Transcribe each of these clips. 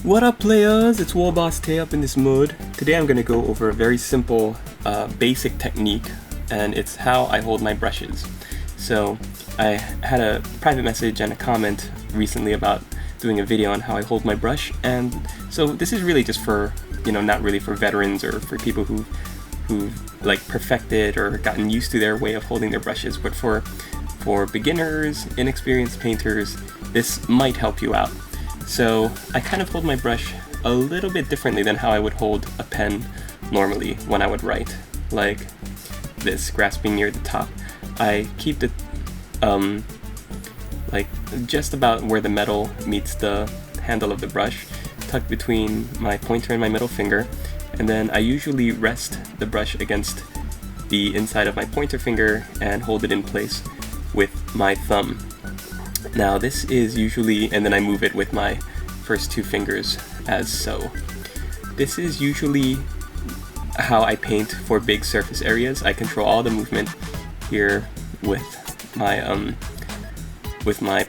What up players, it's Warboss Tay up in this mode. Today I'm going to go over a very simple basic technique, and it's how I hold my brushes. So I had a private message and a comment recently about doing a video on how I hold my brush, and so this is really just for, not really for veterans or for people who've like perfected or gotten used to their way of holding their brushes, but for beginners, inexperienced painters, this might help you out. So I kind of hold my brush a little bit differently than how I would hold a pen normally when I would write, like this, grasping near the top. I keep it like just about where the metal meets the handle of the brush, tucked between my pointer and my middle finger, and then I usually rest the brush against the inside of my pointer finger and hold it in place with my thumb. Now this is usually, and then I move it with my first two fingers as so. This is usually how I paint for big surface areas. I control all the movement here with my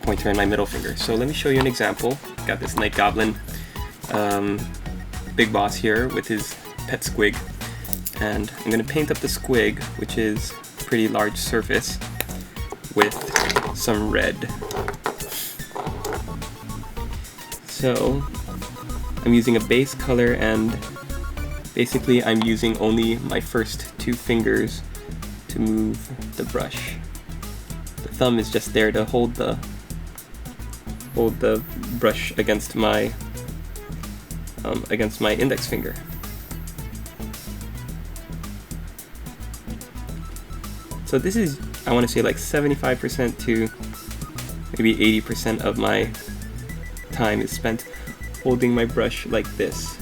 pointer and my middle finger. So let me show you an example. Got this Night Goblin big boss here with his pet squig, and I'm gonna paint up the squig, which is a pretty large surface, with some red. So I'm using a base color, and basically I'm using only my first two fingers to move the brush. The thumb is just there to hold the brush against my index finger. So this is, I want to say, like 75% to maybe 80% of my time is spent holding my brush like this.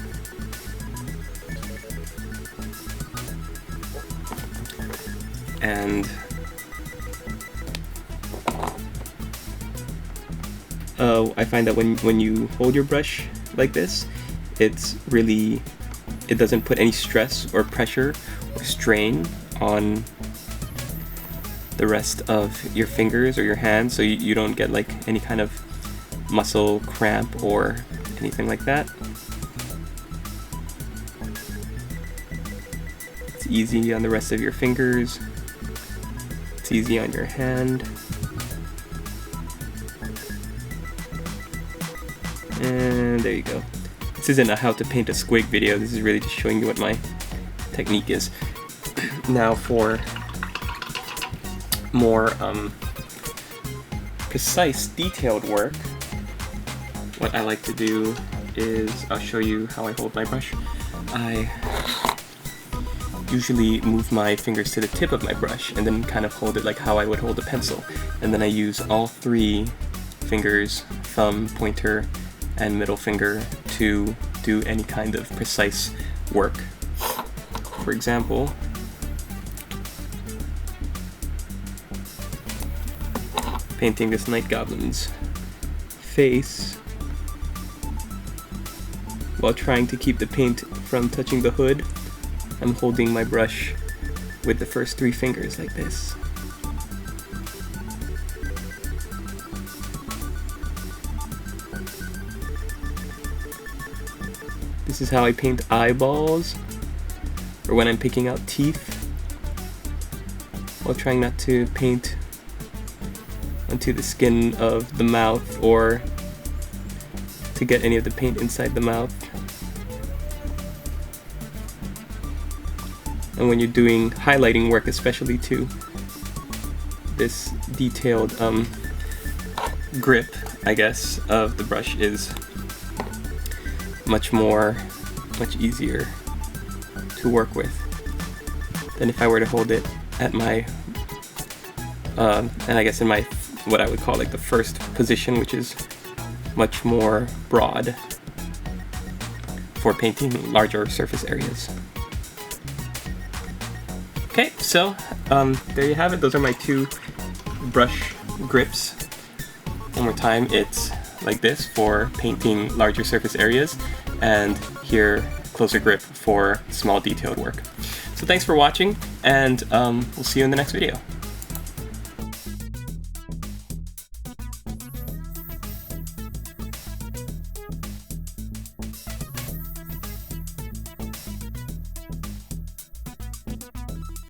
And I find that when you hold your brush like this, it doesn't put any stress or pressure or strain on the rest of your fingers or your hands, so you don't get like any kind of muscle cramp or anything like that. It's easy on the rest of your fingers. It's easy on your hand. And there you go. This isn't a how to paint a squig video, this is really just showing you what my technique is. Now for more precise, detailed work, what I like to do is, I'll show you how I hold my brush. I usually move my fingers to the tip of my brush and then kind of hold it like how I would hold a pencil. And then I use all three fingers, thumb, pointer, and middle finger, to do any kind of precise work. For example, painting this Night Goblin's face while trying to keep the paint from touching the hood, I'm holding my brush with the first three fingers like this. This is how I paint eyeballs, or when I'm picking out teeth, while trying not to paint onto the skin of the mouth or to get any of the paint inside the mouth. And when you're doing highlighting work, especially too, this detailed grip, I guess, of the brush is much easier to work with than if I were to hold it at my and I guess in my, what I would call like the first position, which is much more broad for painting larger surface areas. Okay, so there you have it. Those are my two brush grips. One more time, it's like this for painting larger surface areas, and here, closer grip for small detailed work. So thanks for watching, and we'll see you in the next video.